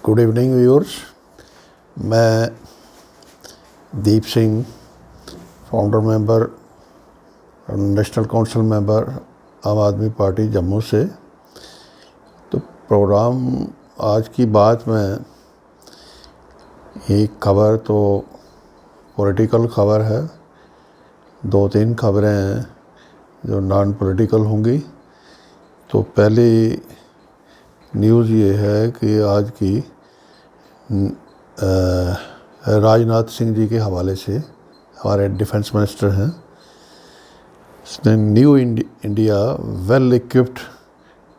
Good evening viewers. मैं Deep Singh, founder member, national council member, Aam Aadmi party Jammu से। तो प्रोग्राम आज की बात में एक खबर तो पॉलिटिकल खबर है, दो तीन खबरें हैं जो नॉन पॉलिटिकल होंगी। तो पहली न्यूज़ ये है कि आज की राजनाथ सिंह जी के हवाले से, हमारे डिफेंस मिनिस्टर हैं, उसने new India well equipped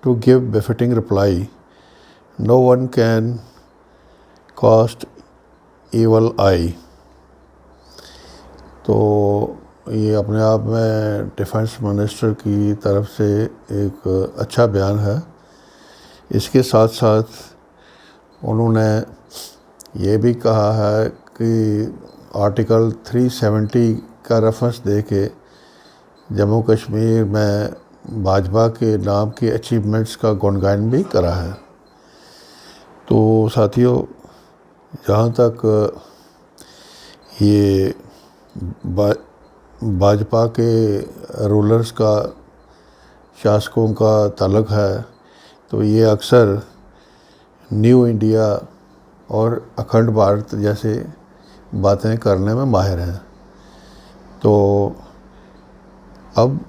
to give befitting reply, no one can cast evil eye. तो ये अपने आप में डिफेंस मिनिस्टर की तरफ से एक अच्छा बयान है। इसके साथ साथ उन्होंने ये भी कहा है कि आर्टिकल 370 का रेफरेंस दे के जम्मू कश्मीर में भाजपा के नाम की अचीवमेंट्स का गुणगान भी करा है। तो साथियों, जहाँ तक ये भाजपा के रूलर्स का, शासकों का ताल्लुक है, तो ये अक्सर न्यू इंडिया और अखंड भारत जैसे बातें करने में माहिर हैं। तो अब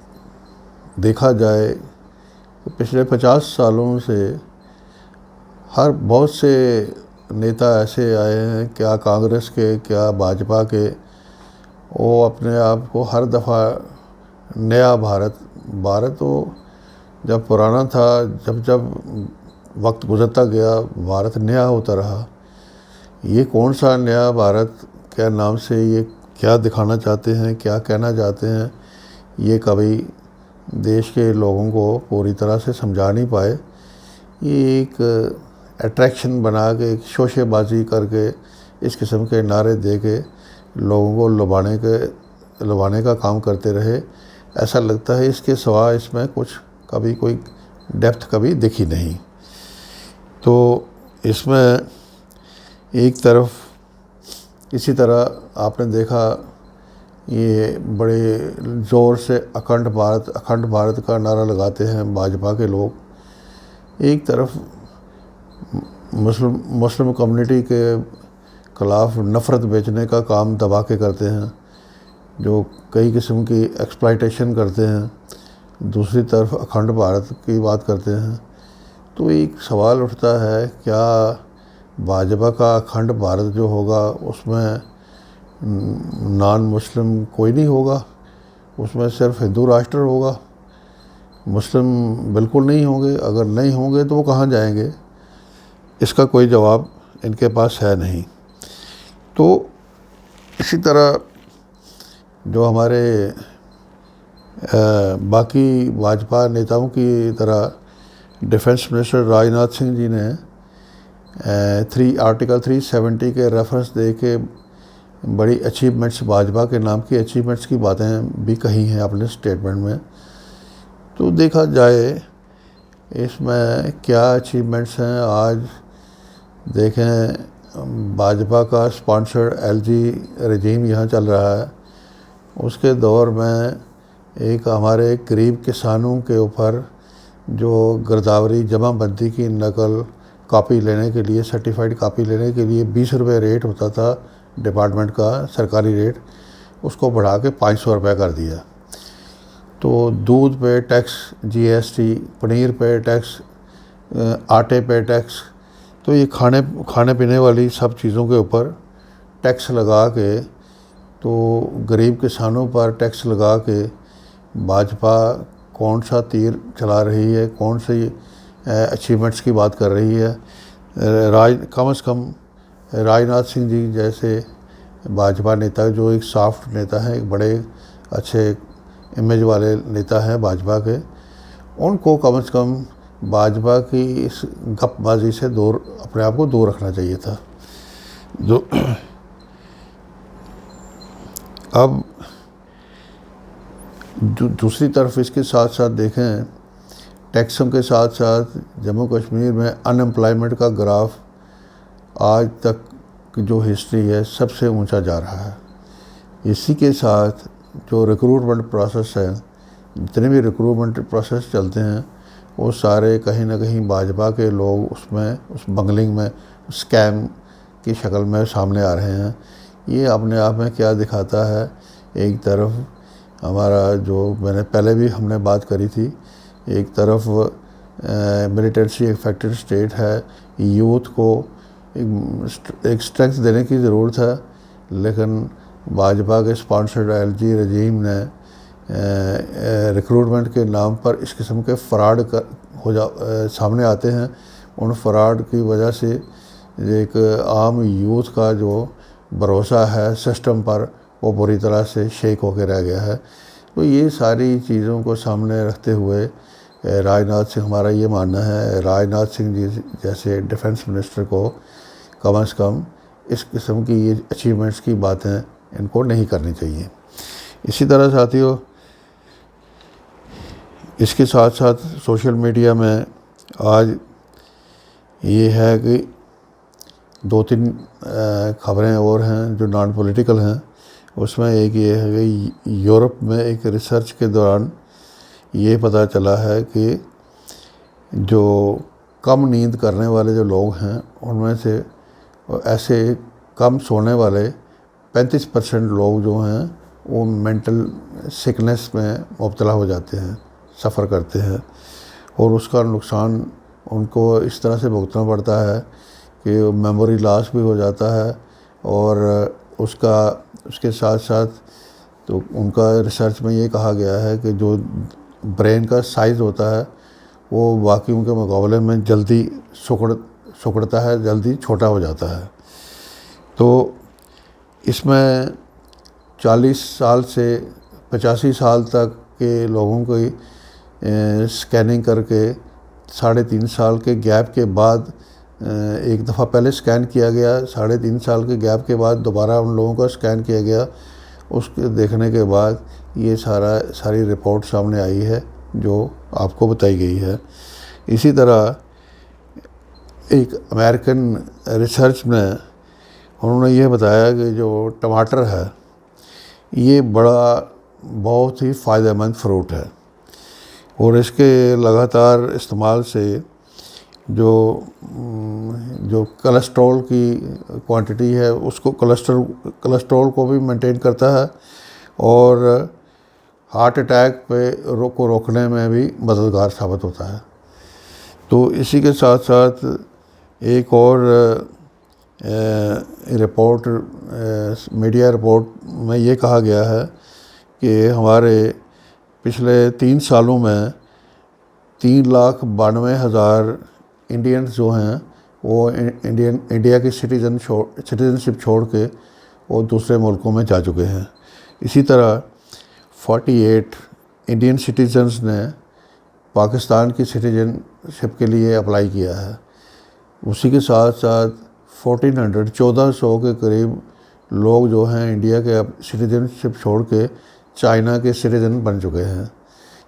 देखा जाए तो पिछले 50 सालों से बहुत से नेता ऐसे आए हैं, क्या कांग्रेस के क्या भाजपा के, वो अपने आप को हर दफ़ा नया भारत तो जब पुराना था, जब वक्त गुजरता गया भारत नया होता रहा। ये कौन सा नया भारत, क्या नाम से ये क्या दिखाना चाहते हैं, क्या कहना चाहते हैं, ये कभी देश के लोगों को पूरी तरह से समझा नहीं पाए। ये एक अट्रैक्शन बना के, एक शोशेबाजी करके, इस किस्म के नारे दे के लोगों को लुभाने का काम करते रहे। ऐसा लगता है इसके सिवा इसमें कुछ कभी कोई डेप्थ कभी दिखी नहीं। तो इसमें एक तरफ इसी तरह आपने देखा, ये बड़े ज़ोर से अखंड भारत का नारा लगाते हैं भाजपा के लोग। एक तरफ मुस्लिम कम्युनिटी के ख़िलाफ़ नफ़रत बेचने का काम दबा के करते हैं, जो कई किस्म की एक्सप्लॉयटेशन करते हैं। दूसरी तरफ अखंड भारत की बात करते हैं। तो एक सवाल उठता है, क्या भाजपा का अखंड भारत जो होगा उसमें नॉन मुस्लिम कोई नहीं होगा? उसमें सिर्फ हिंदू राष्ट्र होगा, मुस्लिम बिल्कुल नहीं होंगे? अगर नहीं होंगे तो वो कहाँ जाएंगे? इसका कोई जवाब इनके पास है नहीं। तो इसी तरह जो हमारे बाकी भाजपा नेताओं की तरह डिफेंस मिनिस्टर राजनाथ सिंह जी ने आर्टिकल 370 के रेफरेंस दे के बड़ी अचीवमेंट्स, भाजपा के नाम की अचीवमेंट्स की बातें भी कही हैं अपने स्टेटमेंट में। तो देखा जाए इसमें क्या अचीवमेंट्स हैं। आज देखें, भाजपा का स्पॉन्सर्ड एलजी रजीम यहाँ चल रहा है। उसके दौर में एक हमारे गरीब किसानों के ऊपर जो गिरदावरी जमाबंदी की नकल कॉपी लेने के लिए, सर्टिफाइड कॉपी लेने के लिए 20 रुपये रेट होता था डिपार्टमेंट का, सरकारी रेट, उसको बढ़ा के 500 रुपये कर दिया। तो दूध पे टैक्स, जीएसटी, पनीर पे टैक्स, आटे पे टैक्स, तो ये खाने पीने वाली सब चीज़ों के ऊपर टैक्स लगा के, तो गरीब किसानों पर टैक्स लगा के भाजपा कौन सा तीर चला रही है, कौन सी अचीवमेंट्स की बात कर रही है। कम से कम राजनाथ सिंह जी जैसे भाजपा नेता, जो एक सॉफ्ट नेता हैं, एक बड़े अच्छे इमेज वाले नेता हैं भाजपा के, उनको कम से कम भाजपा की इस गपबाजी से अपने आप को दूर रखना चाहिए था। अब दूसरी तरफ इसके साथ साथ देखें, टैक्सों के साथ साथ जम्मू कश्मीर में अनएम्प्लॉयमेंट का ग्राफ आज तक की जो हिस्ट्री है सबसे ऊंचा जा रहा है। इसी के साथ जो रिक्रूटमेंट प्रोसेस है, जितने भी रिक्रूटमेंट प्रोसेस चलते हैं वो सारे कहीं ना कहीं भाजपा के लोग उसमें, उस बंगलिंग में, स्कैम की शक्ल में सामने आ रहे हैं। ये अपने आप में क्या दिखाता है, एक तरफ हमारा जो मैंने पहले भी हमने बात करी थी, एक तरफ मिलिटेंसी इफेक्टेड स्टेट है, यूथ को एक स्ट्रेंथ देने की ज़रूरत है, लेकिन भाजपा के स्पॉन्सर्ड एलजी रजीम ने रिक्रूटमेंट के नाम पर इस किस्म के फ्रॉड सामने आते हैं। उन फ्रॉड की वजह से एक आम यूथ का जो भरोसा है सिस्टम पर वो बुरी तरह से शेक होकर रह गया है। तो ये सारी चीज़ों को सामने रखते हुए राजनाथ सिंह, हमारा ये मानना है, राजनाथ सिंह जी जैसे डिफेंस मिनिस्टर को कम से कम इस किस्म की ये अचीवमेंट्स की बातें इनको नहीं करनी चाहिए। इसी तरह साथियों, इसके साथ साथ सोशल मीडिया में आज ये है कि 2-3 खबरें और हैं जो नॉन पॉलिटिकल हैं। उसमें एक ये है कि यूरोप में एक रिसर्च के दौरान ये पता चला है कि जो कम नींद करने वाले जो लोग हैं उनमें से ऐसे कम सोने वाले 35% लोग जो हैं वो मेंटल सिकनेस में मुब्तला हो जाते हैं, सफ़र करते हैं, और उसका नुकसान उनको इस तरह से भुगतना पड़ता है कि मेमोरी लॉस भी हो जाता है। और उसके साथ साथ तो उनका रिसर्च में ये कहा गया है कि जो ब्रेन का साइज़ होता है वो बाकियों के मुकाबले में जल्दी सिकुड़ता है, जल्दी छोटा हो जाता है। तो इसमें 40 साल से 85 साल तक के लोगों की स्कैनिंग करके 3.5 साल के गैप के बाद, एक दफ़ा पहले स्कैन किया गया, 3.5 साल के गैप के बाद दोबारा उन लोगों का स्कैन किया गया। उसके देखने के बाद ये सारी रिपोर्ट सामने आई है जो आपको बताई गई है। इसी तरह एक अमेरिकन रिसर्च में उन्होंने ये बताया कि जो टमाटर है ये बहुत ही फ़ायदेमंद फ्रूट है, और इसके लगातार इस्तेमाल से जो कोलेस्ट्रॉल की क्वांटिटी है उसको कोलेस्ट्रॉल को भी मेंटेन करता है, और हार्ट अटैक को रोकने में भी मददगार साबित होता है। तो इसी के साथ साथ एक और मीडिया रिपोर्ट में ये कहा गया है कि हमारे पिछले 3 सालों में 3,92,000 इंडियंस जो हैं वो इंडिया की सिटीज़नशिप छोड़ के वो दूसरे मुल्कों में जा चुके हैं। इसी तरह 48 इंडियन सिटीजन्स ने पाकिस्तान की सिटीजनशिप के लिए अप्लाई किया है। उसी के साथ साथ 1400 के करीब लोग जो हैं इंडिया के सिटीजनशिप छोड़ के चाइना के सिटीज़न बन चुके हैं।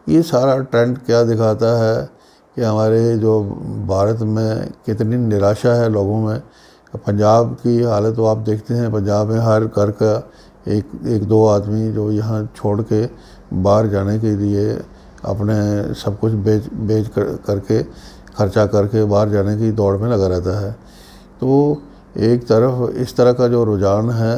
ये सारा ट्रेंड क्या दिखाता है कि हमारे जो भारत में कितनी निराशा है लोगों में। पंजाब की हालत तो आप देखते हैं, पंजाब में हर घर का एक दो आदमी जो यहाँ छोड़ के बाहर जाने के लिए अपने सब कुछ बेच करके खर्चा करके बाहर जाने की दौड़ में लगा रहता है। तो एक तरफ इस तरह का जो रुझान है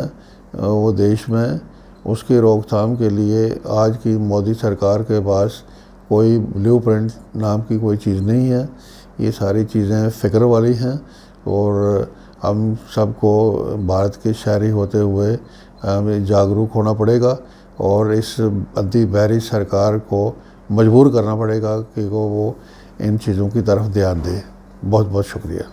वो देश में, उसकी रोकथाम के लिए आज की मोदी सरकार के पास कोई ब्लूप्रिंट नाम की कोई चीज़ नहीं है। ये सारी चीज़ें फ़िक्र वाली हैं, और हम सबको भारत के शहरी होते हुए हमें जागरूक होना पड़ेगा और इस अति बहरी सरकार को मजबूर करना पड़ेगा कि वो इन चीज़ों की तरफ ध्यान दे। बहुत बहुत शुक्रिया।